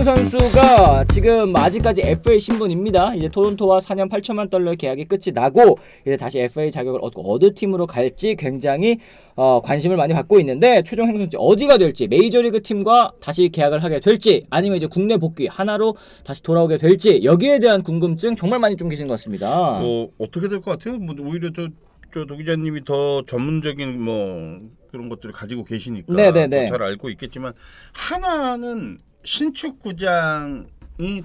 선수가 지금 아직까지 FA 신분입니다. 이제 토론토와 4년 8천만 달러의 계약이 끝이 나고 이제 다시 FA 자격을 얻고 어느 팀으로 갈지 굉장히 관심을 많이 받고 있는데, 최종 행선지 어디가 될지, 메이저리그 팀과 다시 계약을 하게 될지, 아니면 이제 국내 복귀 하나로 다시 돌아오게 될지, 여기에 대한 궁금증 정말 많이 좀 계신 것 같습니다. 어떻게 될 것 같아요? 뭐 오히려 저 도기자님이 더 전문적인 뭐 그런 것들을 가지고 계시니까 네네네. 잘 알고 있겠지만, 하나는 신축 구장이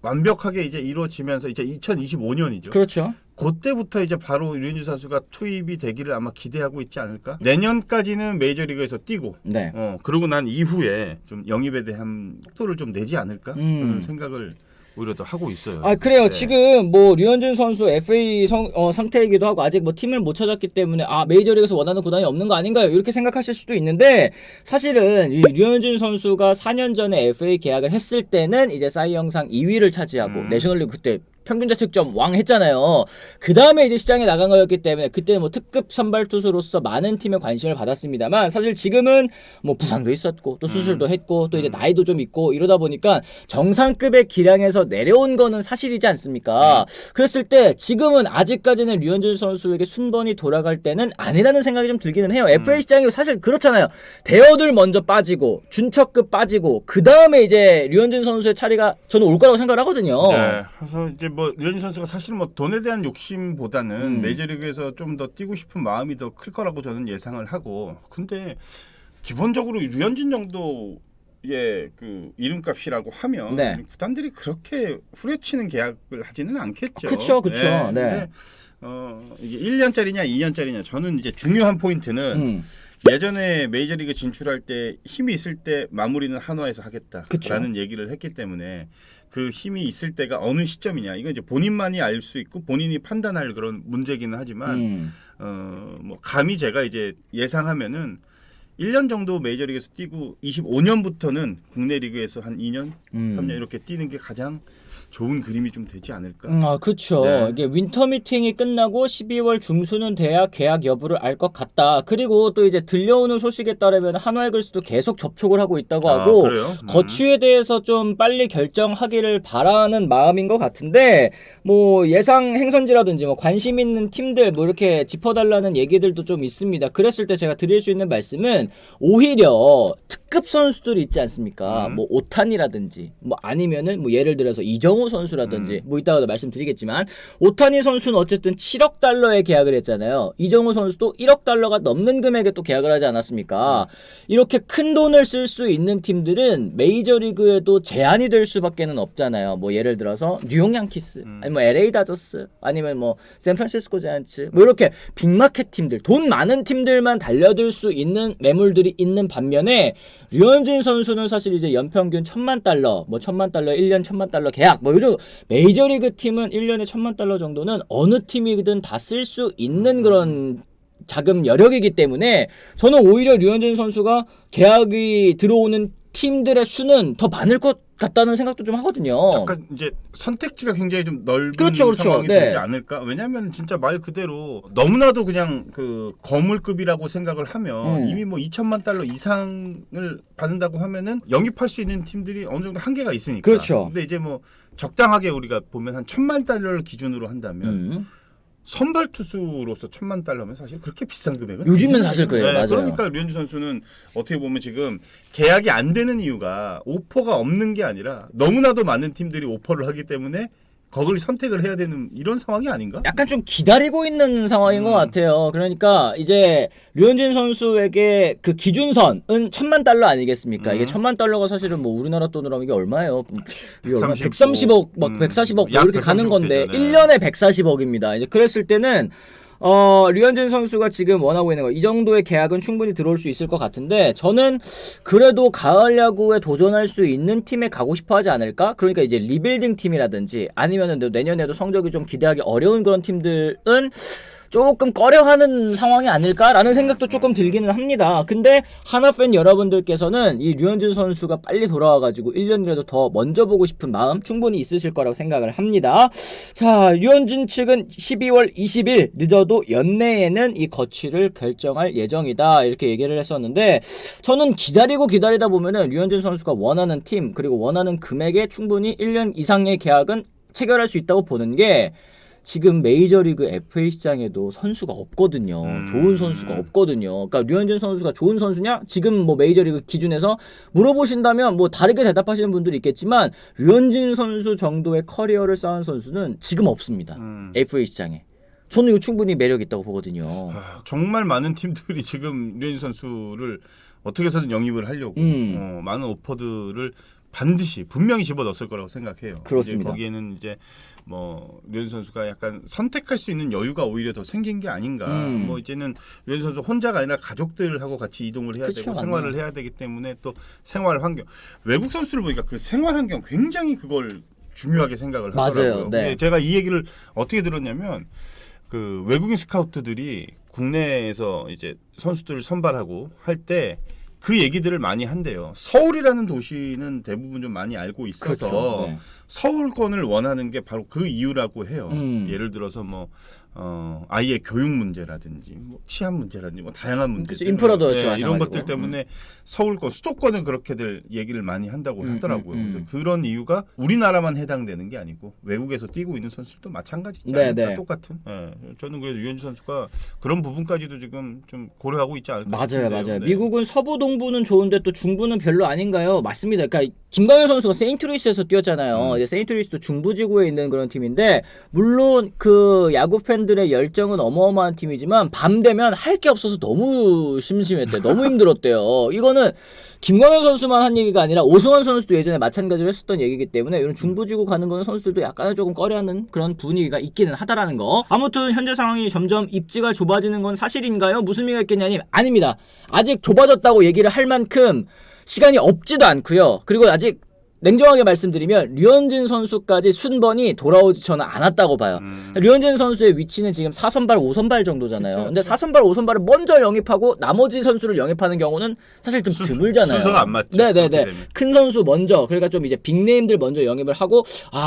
완벽하게 이제 이루어지면서 이제 2025년이죠. 그렇죠. 그때부터 이제 바로 류현진 선수가 투입이 되기를 아마 기대하고 있지 않을까? 내년까지는 메이저리그에서 뛰고, 네. 그러고 난 이후에 좀 영입에 대한 속도를 좀 내지 않을까? 저는 생각을 오히려 더 하고 있어요. 그래요. 네. 지금 뭐 류현진 선수 FA 상태이기도 하고 아직 뭐 팀을 못 찾았기 때문에 메이저리그에서 원하는 구단이 없는 거 아닌가요? 이렇게 생각하실 수도 있는데, 사실은 이 류현진 선수가 4년 전에 FA 계약을 했을 때는 이제 사이 영상 2위를 차지하고 내셔널리그 그때 평균 자책점 왕 했잖아요. 그 다음에 이제 시장에 나간 거였기 때문에 그때는 뭐 특급 선발 투수로서 많은 팀의 관심을 받았습니다만, 사실 지금은 뭐 부상도 있었고 또 수술도 했고 또 이제 나이도 좀 있고 이러다 보니까 정상급의 기량에서 내려온 거는 사실이지 않습니까? 그랬을 때 지금은 아직까지는 류현진 선수에게 순번이 돌아갈 때는 아니라는 생각이 좀 들기는 해요. FA 시장이 사실 그렇잖아요. 대어들 먼저 빠지고 준척급 빠지고 그 다음에 이제 류현진 선수의 차례가 저는 올 거라고 생각을 하거든요. 네. 그래서 이제 뭐 류현진 선수가 사실 뭐 돈에 대한 욕심보다는 메이저리그에서 좀 더 뛰고 싶은 마음이 더 클 거라고 저는 예상을 하고, 근데 기본적으로 류현진 정도의 그 이름값이라고 하면 네. 구단들이 그렇게 후려치는 계약을 하지는 않겠죠. 그쵸. 네. 근데 이게 1년짜리냐 2년짜리냐, 저는 이제 중요한 포인트는 예전에 메이저리그 진출할 때 힘이 있을 때 마무리는 한화에서 하겠다라는 얘기를 했기 때문에, 그 힘이 있을 때가 어느 시점이냐, 이건 이제 본인만이 알 수 있고 본인이 판단할 그런 문제기는 하지만 뭐 감히 제가 이제 예상하면은 1년 정도 메이저리그에서 뛰고 25년부터는 국내 리그에서 한 2년, 3년 이렇게 뛰는 게 가장 좋은 그림이 좀 되지 않을까. 그렇죠. 네. 이게 윈터 미팅이 끝나고 12월 중순은 돼야 계약 여부를 알 것 같다. 그리고 또 이제 들려오는 소식에 따르면 한화이글스도 계속 접촉을 하고 있다고 하고, 그래요? 거취에 대해서 좀 빨리 결정하기를 바라는 마음인 것 같은데, 뭐 예상 행선지라든지 뭐 관심 있는 팀들 뭐 이렇게 짚어달라는 얘기들도 좀 있습니다. 그랬을 때 제가 드릴 수 있는 말씀은, 오히려 특급 선수들이 있지 않습니까? 뭐 오타니라든지 뭐 아니면은 뭐 예를 들어서 이정우 선수라든지 뭐 이따가도 말씀드리겠지만, 오타니 선수는 어쨌든 7억 달러의 계약을 했잖아요. 이정우 선수도 1억 달러가 넘는 금액에 또 계약을 하지 않았습니까? 이렇게 큰 돈을 쓸 수 있는 팀들은 메이저리그에도 제한이 될 수밖에는 없잖아요. 뭐 예를 들어서 뉴욕 양키스, 아니면 뭐 LA 다저스, 아니면 뭐 샌프란시스코 자이언츠, 뭐 이렇게 빅마켓 팀들, 돈 많은 팀들만 달려들 수 있는 매물들이 있는 반면에, 류현진 선수는 사실 이제 연평균 1,000만 달러, 뭐 1,000만 달러, 1년 1,000만 달러 계약, 뭐 요즘 메이저리그 팀은 1년에 1,000만 달러 정도는 어느 팀이든 다 쓸 수 있는 그런 자금 여력이기 때문에, 저는 오히려 류현진 선수가 계약이 들어오는 팀들의 수는 더 많을 것 같다는 생각도 좀 하거든요. 약간 이제 선택지가 굉장히 좀 넓은 그렇죠. 상황이 네. 되지 않을까? 왜냐하면 진짜 말 그대로 너무나도 그냥 그 거물급이라고 생각을 하면 이미 뭐 2천만 달러 이상을 받는다고 하면은 영입할 수 있는 팀들이 어느 정도 한계가 있으니까. 그렇죠. 근데 이제 뭐 적당하게 우리가 보면 한 1,000만 달러를 기준으로 한다면 선발 투수로서 1,000만 달러면 사실 그렇게 비싼 금액은 요즘은 사실 그래요. 맞아요. 그러니까 류현진 선수는 어떻게 보면 지금 계약이 안 되는 이유가 오퍼가 없는 게 아니라 너무나도 많은 팀들이 오퍼를 하기 때문에 거기를 선택을 해야 되는 이런 상황이 아닌가? 약간 좀 기다리고 있는 상황인 것 같아요. 그러니까 이제 류현진 선수에게 그 기준선은 1,000만 달러 아니겠습니까? 이게 1,000만 달러가 사실은 뭐 우리나라 돈으로 하면 이게 얼마예요? 이게 얼마? 130억, 막 140억 뭐 이렇게 가는 건데, 되잖아요. 1년에 140억입니다. 이제 그랬을 때는 류현진 선수가 지금 원하고 있는 거, 이 정도의 계약은 충분히 들어올 수 있을 것 같은데, 저는 그래도 가을 야구에 도전할 수 있는 팀에 가고 싶어 하지 않을까? 그러니까 이제 리빌딩 팀이라든지 아니면은 내년에도 성적이 좀 기대하기 어려운 그런 팀들은 조금 꺼려하는 상황이 아닐까라는 생각도 조금 들기는 합니다. 근데 하나 팬 여러분들께서는 이 류현진 선수가 빨리 돌아와가지고 1년이라도 더 먼저 보고 싶은 마음 충분히 있으실 거라고 생각을 합니다. 자, 류현진 측은 12월 20일 늦어도 연내에는 이 거취를 결정할 예정이다 이렇게 얘기를 했었는데, 저는 기다리다 보면은 류현진 선수가 원하는 팀 그리고 원하는 금액에 충분히 1년 이상의 계약은 체결할 수 있다고 보는 게, 지금 메이저리그 FA 시장에도 선수가 없거든요. 좋은 선수가 없거든요. 그러니까 류현진 선수가 좋은 선수냐? 지금 뭐 메이저리그 기준에서 물어보신다면 뭐 다르게 대답하시는 분들이 있겠지만, 류현진 선수 정도의 커리어를 쌓은 선수는 지금 없습니다. FA 시장에. 저는 이거 충분히 매력 있다고 보거든요. 정말 많은 팀들이 지금 류현진 선수를 어떻게 해서든 영입을 하려고 많은 오퍼들을 반드시 분명히 집어넣었을 거라고 생각해요. 그렇습니다. 이제 거기에는 이제 뭐 류현진 선수가 약간 선택할 수 있는 여유가 오히려 더 생긴 게 아닌가. 뭐 이제는 류현진 선수 혼자가 아니라 가족들하고 같이 이동을 해야 그쵸, 되고 맞네요. 생활을 해야 되기 때문에 또 생활 환경, 외국 선수를 보니까 그 생활 환경 굉장히 그걸 중요하게 생각을 하더라고요. 맞아요. 네. 제가 이 얘기를 어떻게 들었냐면, 그 외국인 스카우트들이 국내에서 이제 선수들을 선발하고 할 때 그 얘기들을 많이 한대요. 서울이라는 도시는 대부분 좀 많이 알고 있어서 그렇죠. 네. 서울권을 원하는 게 바로 그 이유라고 해요. 예를 들어서 뭐 아이의 교육 문제라든지 뭐 치안 문제라든지 뭐 다양한 문제들, 그렇죠. 인프라도 네, 마찬가지고. 이런 것들 때문에 서울권, 수도권은 그렇게들 얘기를 많이 한다고 하더라고요. 그래서 그런 이유가 우리나라만 해당되는 게 아니고 외국에서 뛰고 있는 선수들도 마찬가지지 않을까. 네, 네. 똑같은. 예, 저는 그래서 류현진 선수가 그런 부분까지도 지금 좀 고려하고 있지 않을까 맞아요, 싶은데요. 맞아요. 네. 미국은 서부 동부는 좋은데 또 중부는 별로 아닌가요? 맞습니다. 그러니까 김광현 선수가 세인트루이스에서 뛰었잖아요. 이제 세인트루이스도 중부지구에 있는 그런 팀인데, 물론 그 야구 팬들의 열정은 어마어마한 팀이지만 밤 되면 할 게 없어서 너무 심심했대. 너무 힘들었대요. 이거는 김광현 선수만 한 얘기가 아니라 오승환 선수도 예전에 마찬가지로 했었던 얘기이기 때문에, 이런 중부지구 가는 거는 선수들도 약간은 조금 꺼려하는 그런 분위기가 있기는 하다라는 거. 아무튼 현재 상황이 점점 입지가 좁아지는 건 사실인가요? 무슨 의미가 있겠냐니, 아닙니다. 아직 좁아졌다고 얘기를 할 만큼 시간이 없지도 않고요. 그리고 아직 냉정하게 말씀드리면 류현진 선수까지 순번이 돌아오지 저는 않았다고 봐요. 류현진 선수의 위치는 지금 4선발, 5선발 정도잖아요. 그쵸, 근데 4선발, 5선발을 먼저 영입하고 나머지 선수를 영입하는 경우는 사실 좀 드물잖아요. 순서가 안 맞죠. 네네네. 그렇게 되면. 큰 선수 먼저, 그러니까 좀 이제 빅네임들 먼저 영입을 하고,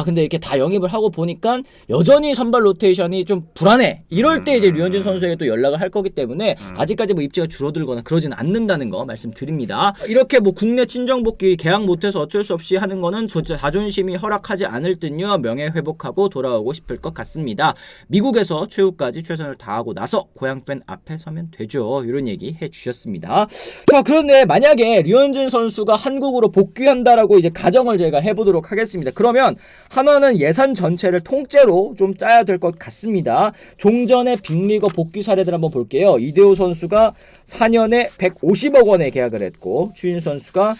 근데 이렇게 다 영입을 하고 보니까 여전히 선발 로테이션이 좀 불안해. 이럴 때 이제 류현진 선수에게 또 연락을 할 거기 때문에 아직까지 뭐 입지가 줄어들거나 그러지는 않는다는 거 말씀드립니다. 이렇게 뭐 국내 친정 복귀 계약 못해서 어쩔 수 없이 하는 거는 자존심이 허락하지 않을 듯요. 명예 회복하고 돌아오고 싶을 것 같습니다. 미국에서 최후까지 최선을 다하고 나서 고향 팬 앞에 서면 되죠. 이런 얘기 해주셨습니다. 자, 그런데 만약에 류현진 선수가 한국으로 복귀한다라고 이제 가정을 저희가 해보도록 하겠습니다. 그러면 한화는 예산 전체를 통째로 좀 짜야 될 것 같습니다. 종전의 빅리거 복귀 사례들 한번 볼게요. 이대호 선수가 4년에 150억 원에 계약을 했고, 추인 선수가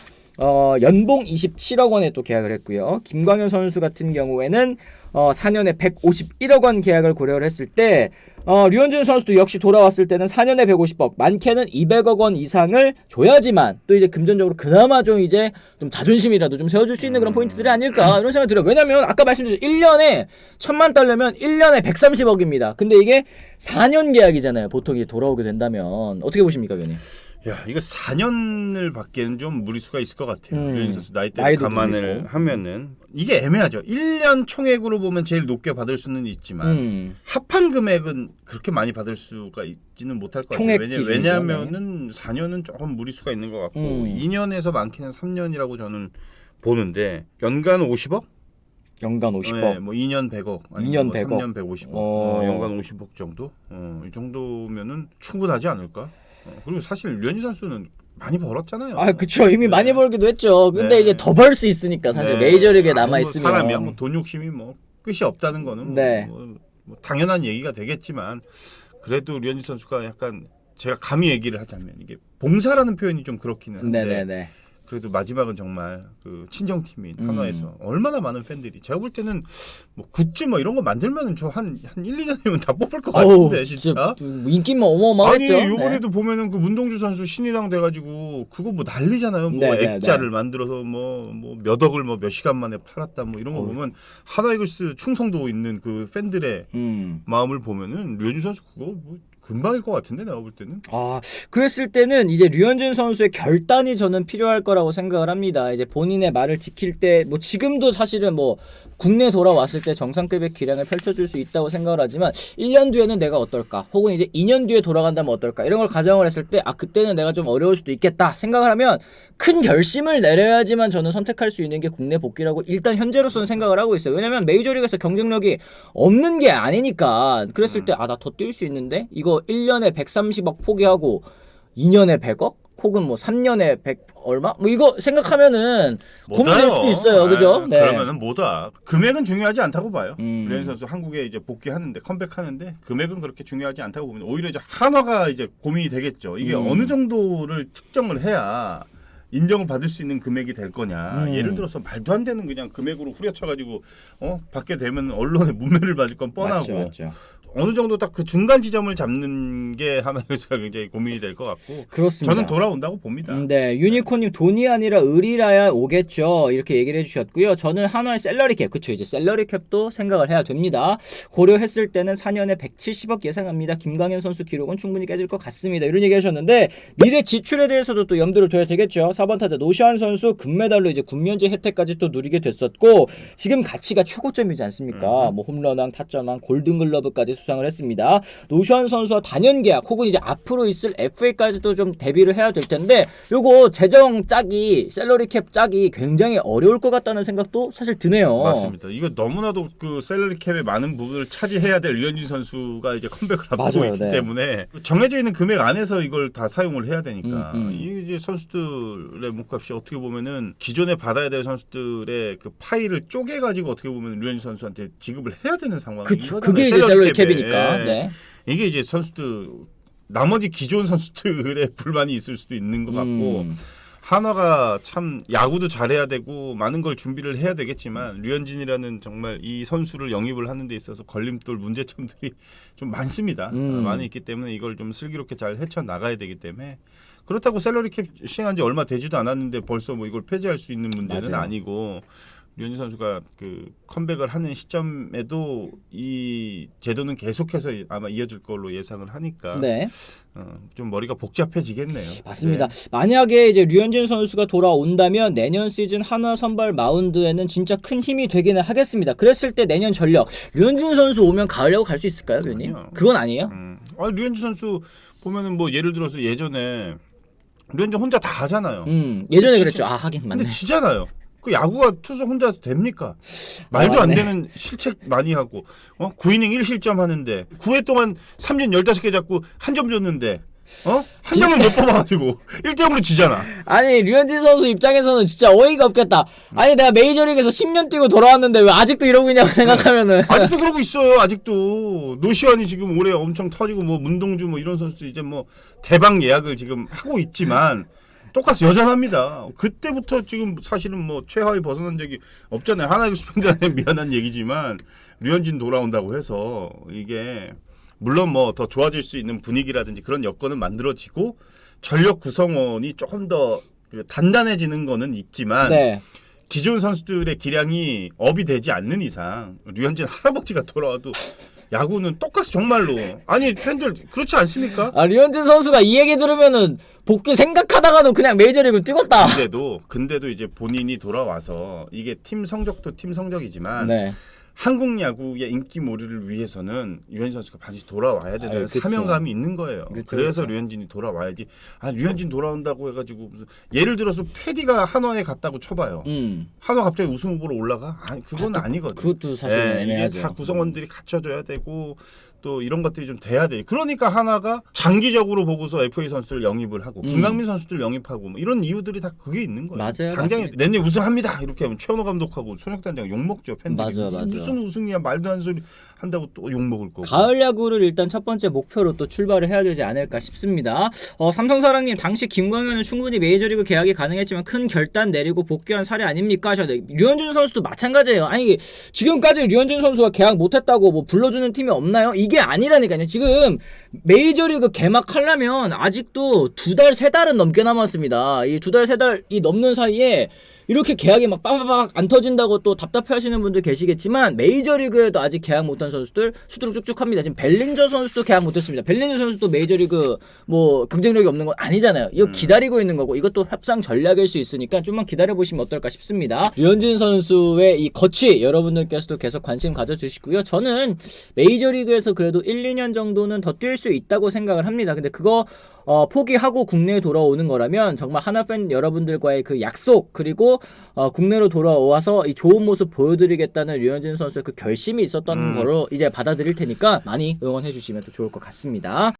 연봉 27억 원에 또 계약을 했고요. 김광현 선수 같은 경우에는 4년에 151억 원 계약을 고려를 했을 때, 류현진 선수도 역시 돌아왔을 때는 4년에 150억, 많게는 200억 원 이상을 줘야지만 또 이제 금전적으로 그나마 좀 이제 좀 자존심이라도 좀 세워줄 수 있는 그런 포인트들이 아닐까 이런 생각이 들어요. 왜냐면 아까 말씀드렸죠. 1년에 1000만 달러면 1년에 130억입니다. 근데 이게 4년 계약이잖아요. 보통 이제 돌아오게 된다면. 어떻게 보십니까, 위원님? 야, 이거 4년을 받기에는 좀 무리수가 있을 것 같아요. 류현진 선수 나이대 나이도 감안을 들리고. 하면은 이게 애매하죠. 1년 총액으로 보면 제일 높게 받을 수는 있지만 합한 금액은 그렇게 많이 받을 수가 있지는 못할 것 같아요. 총액 기준이죠. 왜냐하면은 4년은 조금 무리수가 있는 것 같고 2년에서 많게는 3년이라고 저는 보는데, 연간 50억? 연간 50억. 네, 뭐 2년 100억, 2년 뭐 100억. 3년 150억, 연간 50억 정도? 이 정도면은 충분하지 않을까? 그리고 사실 류현진 선수는 많이 벌었잖아요. 그쵸. 이미 많이 벌기도 했죠. 근데 네. 이제 더 벌 수 있으니까 사실 메이저리그에 남아있으면. 뭐 사람이야 뭐 돈 욕심이 뭐 끝이 없다는 거는 네. 뭐 당연한 얘기가 되겠지만, 그래도 류현진 선수가 약간, 제가 감히 얘기를 하자면 이게 봉사라는 표현이 좀 그렇기는 한데, 네네네. 그래도 마지막은 정말 그 친정팀인 한화에서 얼마나 많은 팬들이 제가 볼 때는 뭐 굿즈 뭐 이런 거 만들면은 저 한 1, 2년이면 다 뽑을 것 같은데 진짜. 인기만 어마어마했죠. 아니 요번에도 보면은 그 문동주 선수 신인왕 돼가지고 그거 뭐 난리잖아요. 뭐 액자를 만들어서 뭐 몇 억을 뭐 몇 시간 만에 팔았다 뭐 이런 거 보면 하나이글스 충성도 있는 그 팬들의 마음을 보면은 류현진 선수 그거 뭐 금방일 것 같은데 내가 볼 때는. 그랬을 때는 이제 류현진 선수의 결단이 저는 필요할 거라고 생각을 합니다. 이제 본인의 말을 지킬 때 뭐 지금도 사실은 뭐 국내 돌아왔을 때 정상급의 기량을 펼쳐줄 수 있다고 생각을 하지만 1년 뒤에는 내가 어떨까 혹은 이제 2년 뒤에 돌아간다면 어떨까 이런 걸 가정을 했을 때 그때는 내가 좀 어려울 수도 있겠다 생각을 하면 큰 결심을 내려야지만 저는 선택할 수 있는 게 국내 복귀라고 일단 현재로서는 생각을 하고 있어요. 왜냐면 메이저리그에서 경쟁력이 없는 게 아니니까. 그랬을 때 나 더 뛸 수 있는데 이거 1년에 130억 포기하고 2년에 100억? 혹은 뭐 3년에 100 얼마? 뭐 이거 생각하면은 고민될 수도 있어요. 그죠? 네. 그러면은 뭐다. 금액은 중요하지 않다고 봐요. 류현진 선수 한국에 이제 복귀하는데 컴백하는데 금액은 그렇게 중요하지 않다고 봅니다. 오히려 이제 한화가 이제 고민이 되겠죠. 이게 어느 정도를 측정을 해야 인정을 받을 수 있는 금액이 될 거냐. 예를 들어서 말도 안 되는 그냥 금액으로 후려쳐가지고 받게 되면 언론의 문매를 맞을 건 뻔하고. 맞죠. 어느 정도 딱 그 중간 지점을 잡는 게 하나에서가 굉장히 고민이 될 것 같고. 그렇습니다. 저는 돌아온다고 봅니다. 네, 유니콘님 돈이 아니라 을이라야 오겠죠. 이렇게 얘기를 해주셨고요. 저는 한화의 샐러리캡, 그쵸 이제 샐러리캡도 생각을 해야 됩니다. 고려했을 때는 4년에 170억 예상합니다. 김광현 선수 기록은 충분히 깨질 것 같습니다. 이런 얘기 하셨는데 미래 지출에 대해서도 또 염두를 둬야 되겠죠. 4번 타자 노시환 선수 금메달로 이제 군면제 혜택까지 또 누리게 됐었고 지금 가치가 최고점이지 않습니까? 뭐 홈런왕, 타점왕, 골든글러브까지 수상을 했습니다. 노시환 선수와 단연 계약 혹은 이제 앞으로 있을 FA까지도 좀 대비를 해야 될 텐데 요거 재정 짝이 샐러리캡 짝이 굉장히 어려울 것 같다는 생각도 사실 드네요. 맞습니다. 이거 너무나도 그 샐러리캡의 많은 부분을 차지해야 될 류현진 선수가 이제 컴백을 앞두고 있기 때문에 정해져 있는 금액 안에서 이걸 다 사용을 해야 되니까 이게 이제 선수들의 몸값이 어떻게 보면은 기존에 받아야 될 선수들의 그 파일을 쪼개가지고 어떻게 보면 류현진 선수한테 지급을 해야 되는 상황이거든요. 그쵸. 그게 이제 샐러리캡이니까. 네. 이게 이제 선수들 나머지 기존 선수들의 불만이 있을 수도 있는 것 같고 한화가 참 야구도 잘해야 되고 많은 걸 준비를 해야 되겠지만 류현진이라는 정말 이 선수를 영입을 하는 데 있어서 걸림돌 문제점들이 좀 많습니다. 많이 있기 때문에 이걸 좀 슬기롭게 잘 헤쳐나가야 되기 때문에 그렇다고 샐러리캡 시행한 지 얼마 되지도 않았는데 벌써 뭐 이걸 폐지할 수 있는 문제는 아니고 류현진 선수가 그 컴백을 하는 시점에도 이 제도는 계속해서 아마 이어질 걸로 예상을 하니까 좀 머리가 복잡해지겠네요. 맞습니다. 네. 만약에 이제 류현진 선수가 돌아온다면 내년 시즌 한화 선발 마운드에는 진짜 큰 힘이 되기는 하겠습니다. 그랬을 때 내년 전력 류현진 선수 오면 가을야구 갈 수 있을까요, 교수님? 그건 아니에요? 류현진 선수 보면은 뭐 예를 들어서 예전에 류현진 혼자 다 하잖아요. 예전에 그랬죠. 하긴 맞네. 근데 지잖아요. 그 야구가 투수 혼자 됩니까? 말도 안 되는 실책 많이 하고 9이닝 1실점 하는데 9회 동안 3진 15개 잡고 한 점 줬는데 한 점을 못 뽑아가지고 1대0으로 지잖아. 아니 류현진 선수 입장에서는 진짜 어이가 없겠다. 아니 내가 메이저리그에서 10년 뛰고 돌아왔는데 왜 아직도 이러고 있냐고 생각하면은 아직도 그러고 있어요. 아직도 노시환이 지금 올해 엄청 터지고 뭐 문동주 뭐 이런 선수 이제 뭐 대박 예약을 지금 하고 있지만 똑같이 여전합니다. 그때부터 지금 사실은 뭐 최하위 벗어난 적이 없잖아요. 하나이글스 팬들한테 미안한 얘기지만 류현진 돌아온다고 해서 이게 물론 뭐 더 좋아질 수 있는 분위기라든지 그런 여건은 만들어지고 전력 구성원이 조금 더 단단해지는 거는 있지만 기존 선수들의 기량이 업이 되지 않는 이상 류현진 할아버지가 돌아와도 야구는 똑같이 정말로 아니 팬들 그렇지 않습니까? 류현진 선수가 이 얘기 들으면은 복귀 생각하다가도 그냥 메이저리그 뛰었다. 근데도 이제 본인이 돌아와서 이게 팀 성적도 팀 성적이지만 한국 야구의 인기몰이를 위해서는 류현진 선수가 반드시 돌아와야 되는 사명감이 있는 거예요. 그래서 류현진이 돌아와야지. 류현진 돌아온다고 해가지고 무슨 예를 들어서 패디가 한화에 갔다고 쳐봐요. 한화 갑자기 우승 후보로 올라가? 그건 아니거든. 그것도 사실 애매하죠. 이게 다 구성원들이 갖춰줘야 되고 또 이런 것들이 좀 돼야 돼. 그러니까 하나가 장기적으로 보고서 FA 선수들 영입을 하고 김강민 선수들 영입하고 뭐 이런 이유들이 다 그게 있는 거예요. 맞아요. 당장에 맞습니다. 내년 우승합니다 이렇게 하면 최원호 감독하고 손혁단장 욕 먹죠 팬들이. 맞아. 무슨 우승이야 말도 안 소리 한다고 또 욕 먹을 거고. 가을 야구를 일단 첫 번째 목표로 또 출발을 해야 되지 않을까 싶습니다. 삼성사랑님 당시 김광현은 충분히 메이저리그 계약이 가능했지만 큰 결단 내리고 복귀한 사례 아닙니까 하셨는데 류현진 선수도 마찬가지예요. 아니 지금까지 류현진 선수가 계약 못했다고 뭐 불러주는 팀이 없나요? 이게 아니라니까요. 지금 메이저리그 개막하려면 아직도 2달 3달은 넘게 남았습니다. 이 2달 3달이 넘는 사이에 이렇게 계약이 막 빠바박 안 터진다고 또 답답해하시는 분들 계시겠지만 메이저리그에도 아직 계약 못한 선수들 수두룩 쭉쭉합니다. 지금 벨린저 선수도 계약 못했습니다. 벨린저 선수도 메이저리그 뭐 경쟁력이 없는 건 아니잖아요. 이거 기다리고 있는 거고 이것도 협상 전략일 수 있으니까 좀만 기다려보시면 어떨까 싶습니다. 류현진 선수의 이 거취 여러분들께서도 계속 관심 가져주시고요. 저는 메이저리그에서 그래도 1, 2년 정도는 더 뛸 수 있다고 생각을 합니다. 근데 그거 포기하고 국내에 돌아오는 거라면 정말 하나팬 여러분들과의 그 약속 그리고 국내로 돌아와서 이 좋은 모습 보여드리겠다는 류현진 선수의 그 결심이 있었던 거로 이제 받아들일 테니까 많이 응원해 주시면 또 좋을 것 같습니다.